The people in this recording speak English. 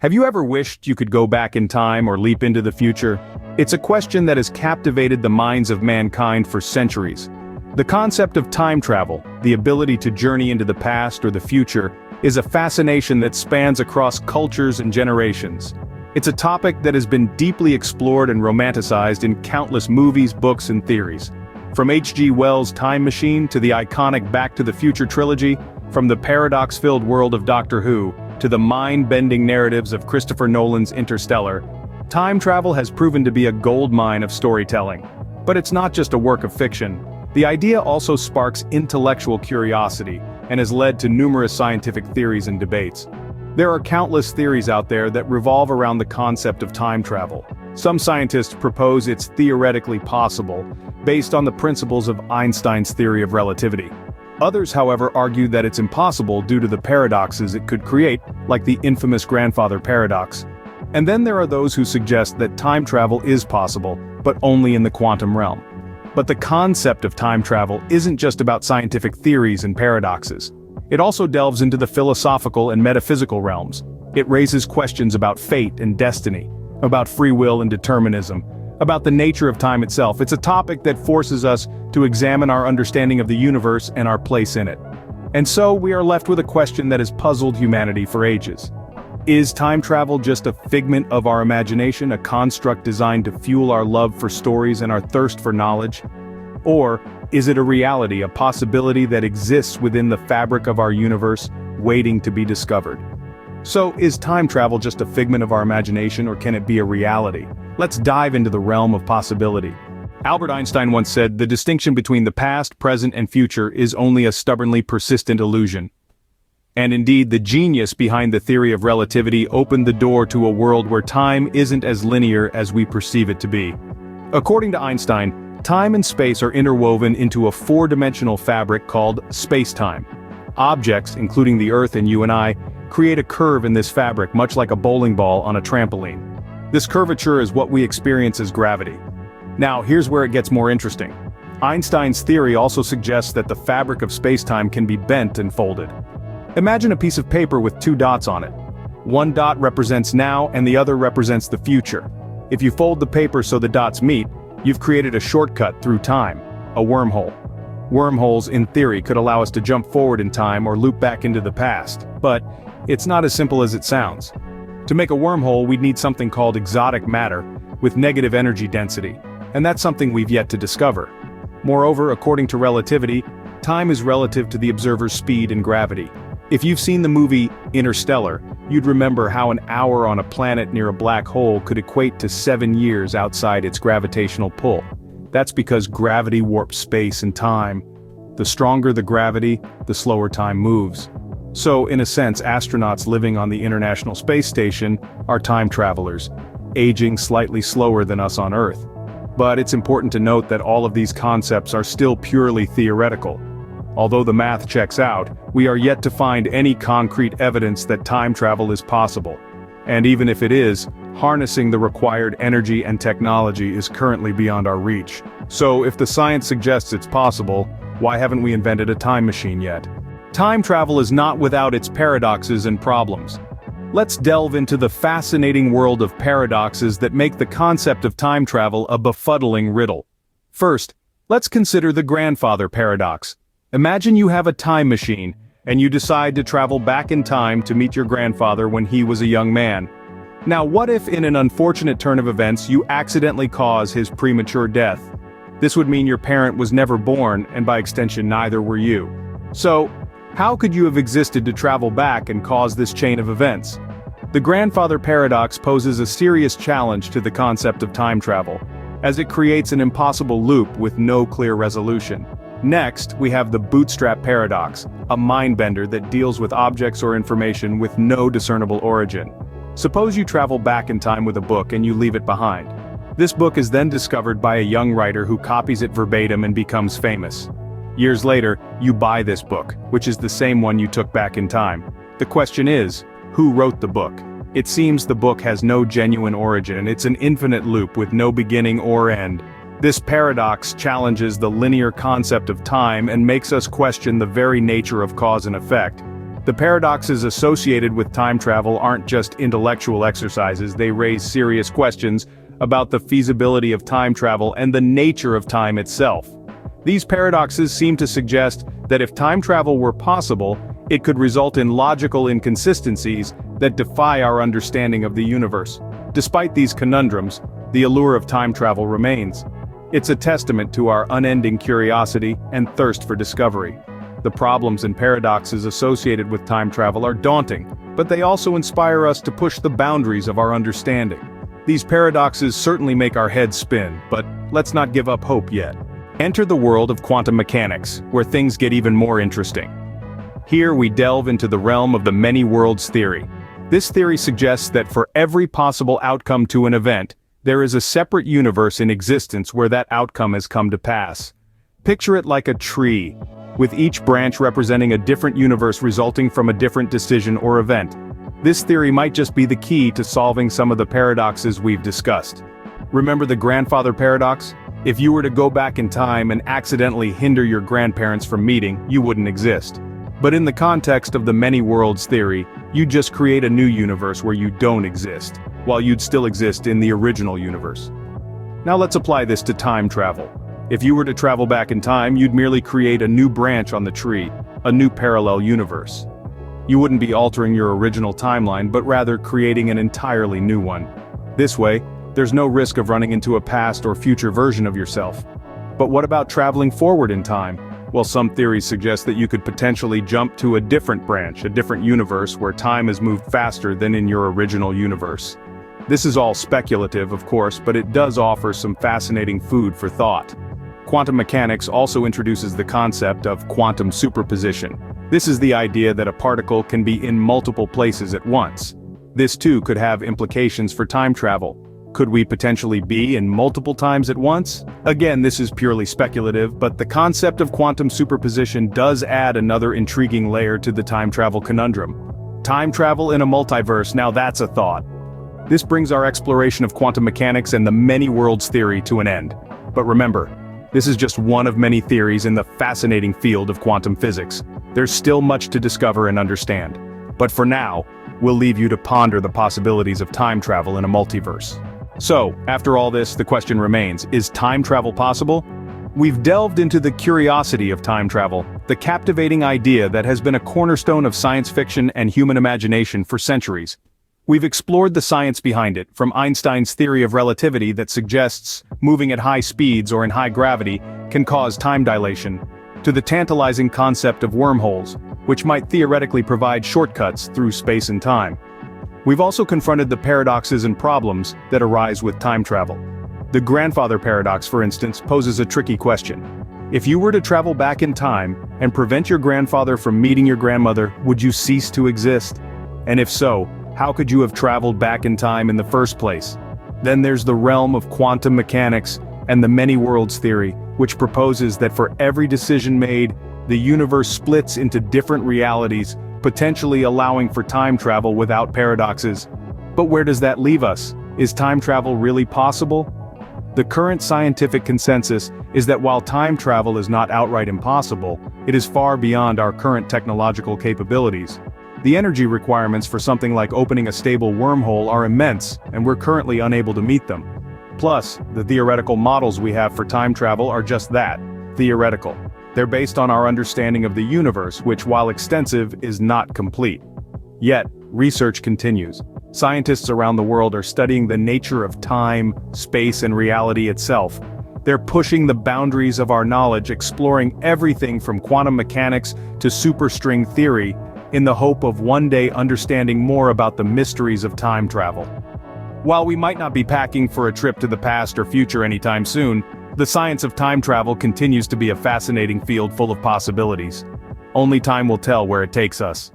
Have you ever wished you could go back in time or leap into the future? It's a question that has captivated the minds of mankind for centuries. The concept of time travel, the ability to journey into the past or the future, is a fascination that spans across cultures and generations. It's a topic that has been deeply explored and romanticized in countless movies, books, and theories. From H.G. Wells' Time Machine to the iconic Back to the Future trilogy, from the paradox-filled world of Doctor Who, to the mind-bending narratives of Christopher Nolan's Interstellar, time travel has proven to be a goldmine of storytelling. But it's not just a work of fiction. The idea also sparks intellectual curiosity and has led to numerous scientific theories and debates. There are countless theories out there that revolve around the concept of time travel. Some scientists propose it's theoretically possible, based on the principles of Einstein's theory of relativity. Others, however, argue that it's impossible due to the paradoxes it could create, like the infamous grandfather paradox. And then there are those who suggest that time travel is possible, but only in the quantum realm. But the concept of time travel isn't just about scientific theories and paradoxes. It also delves into the philosophical and metaphysical realms. It raises questions about fate and destiny, about free will and determinism, about the nature of time itself. It's a topic that forces us to examine our understanding of the universe and our place in it. And so we are left with a question that has puzzled humanity for ages. Is time travel just a figment of our imagination, a construct designed to fuel our love for stories and our thirst for knowledge? Or is it a reality, a possibility that exists within the fabric of our universe, waiting to be discovered? So, is time travel just a figment of our imagination, or can it be a reality? Let's dive into the realm of possibility. Albert Einstein once said, "The distinction between the past, present, and future is only a stubbornly persistent illusion." And indeed, the genius behind the theory of relativity opened the door to a world where time isn't as linear as we perceive it to be. According to Einstein, time and space are interwoven into a four-dimensional fabric called space-time. Objects, including the Earth and you and I, create a curve in this fabric much like a bowling ball on a trampoline. This curvature is what we experience as gravity. Now, here's where it gets more interesting. Einstein's theory also suggests that the fabric of space-time can be bent and folded. Imagine a piece of paper with two dots on it. One dot represents now and the other represents the future. If you fold the paper so the dots meet, you've created a shortcut through time, a wormhole. Wormholes, in theory, could allow us to jump forward in time or loop back into the past, but it's not as simple as it sounds. To make a wormhole, we'd need something called exotic matter, with negative energy density, and that's something we've yet to discover. Moreover, according to relativity, time is relative to the observer's speed and gravity. If you've seen the movie Interstellar, you'd remember how an hour on a planet near a black hole could equate to 7 years outside its gravitational pull. That's because gravity warps space and time. The stronger the gravity, the slower time moves. So, in a sense, astronauts living on the International Space Station are time travelers, aging slightly slower than us on Earth. But it's important to note that all of these concepts are still purely theoretical. Although the math checks out, we are yet to find any concrete evidence that time travel is possible. And even if it is, harnessing the required energy and technology is currently beyond our reach. So if the science suggests it's possible, why haven't we invented a time machine yet? Time travel is not without its paradoxes and problems. Let's delve into the fascinating world of paradoxes that make the concept of time travel a befuddling riddle. First, let's consider the grandfather paradox. Imagine you have a time machine, and you decide to travel back in time to meet your grandfather when he was a young man. Now, what if in an unfortunate turn of events you accidentally cause his premature death? This would mean your parent was never born, and by extension neither were you. So, how could you have existed to travel back and cause this chain of events? The grandfather paradox poses a serious challenge to the concept of time travel, as it creates an impossible loop with no clear resolution. Next, we have the bootstrap paradox, a mind-bender that deals with objects or information with no discernible origin. Suppose you travel back in time with a book and you leave it behind. This book is then discovered by a young writer who copies it verbatim and becomes famous. Years later, you buy this book, which is the same one you took back in time. The question is, who wrote the book? It seems the book has no genuine origin, it's an infinite loop with no beginning or end. This paradox challenges the linear concept of time and makes us question the very nature of cause and effect. The paradoxes associated with time travel aren't just intellectual exercises, they raise serious questions about the feasibility of time travel and the nature of time itself. These paradoxes seem to suggest that if time travel were possible, it could result in logical inconsistencies that defy our understanding of the universe. Despite these conundrums, the allure of time travel remains. It's a testament to our unending curiosity and thirst for discovery. The problems and paradoxes associated with time travel are daunting, but they also inspire us to push the boundaries of our understanding. These paradoxes certainly make our heads spin, but let's not give up hope yet. Enter the world of quantum mechanics, where things get even more interesting. Here we delve into the realm of the many worlds theory. This theory suggests that for every possible outcome to an event, there is a separate universe in existence where that outcome has come to pass. Picture it like a tree, with each branch representing a different universe resulting from a different decision or event. This theory might just be the key to solving some of the paradoxes we've discussed. Remember the grandfather paradox? If you were to go back in time and accidentally hinder your grandparents from meeting, you wouldn't exist. But in the context of the many worlds theory, you'd just create a new universe where you don't exist, while you'd still exist in the original universe. Now let's apply this to time travel. If you were to travel back in time, you'd merely create a new branch on the tree, a new parallel universe. You wouldn't be altering your original timeline, but rather creating an entirely new one. This way, there's no risk of running into a past or future version of yourself. But what about traveling forward in time? Well, some theories suggest that you could potentially jump to a different branch, a different universe where time has moved faster than in your original universe. This is all speculative, of course, but it does offer some fascinating food for thought. Quantum mechanics also introduces the concept of quantum superposition. This is the idea that a particle can be in multiple places at once. This too could have implications for time travel. Could we potentially be in multiple times at once? Again, this is purely speculative, but the concept of quantum superposition does add another intriguing layer to the time travel conundrum. Time travel in a multiverse, now that's a thought. This brings our exploration of quantum mechanics and the many worlds theory to an end. But remember, this is just one of many theories in the fascinating field of quantum physics. There's still much to discover and understand. But for now, we'll leave you to ponder the possibilities of time travel in a multiverse. So, after all this, the question remains, is time travel possible? We've delved into the curiosity of time travel, the captivating idea that has been a cornerstone of science fiction and human imagination for centuries. We've explored the science behind it, from Einstein's theory of relativity that suggests moving at high speeds or in high gravity can cause time dilation, to the tantalizing concept of wormholes, which might theoretically provide shortcuts through space and time. We've also confronted the paradoxes and problems that arise with time travel. The grandfather paradox, for instance, poses a tricky question. If you were to travel back in time and prevent your grandfather from meeting your grandmother, would you cease to exist? And if so, how could you have traveled back in time in the first place? Then there's the realm of quantum mechanics and the many worlds theory, which proposes that for every decision made, the universe splits into different realities, potentially allowing for time travel without paradoxes. But where does that leave us? Is time travel really possible? The current scientific consensus is that while time travel is not outright impossible, it is far beyond our current technological capabilities. The energy requirements for something like opening a stable wormhole are immense, and we're currently unable to meet them. Plus, the theoretical models we have for time travel are just that, theoretical. They're based on our understanding of the universe, which, while extensive, is not complete. Yet, research continues. Scientists around the world are studying the nature of time, space, and reality itself. They're pushing the boundaries of our knowledge, exploring everything from quantum mechanics to superstring theory, in the hope of one day understanding more about the mysteries of time travel. While we might not be packing for a trip to the past or future anytime soon, the science of time travel continues to be a fascinating field full of possibilities. Only time will tell where it takes us.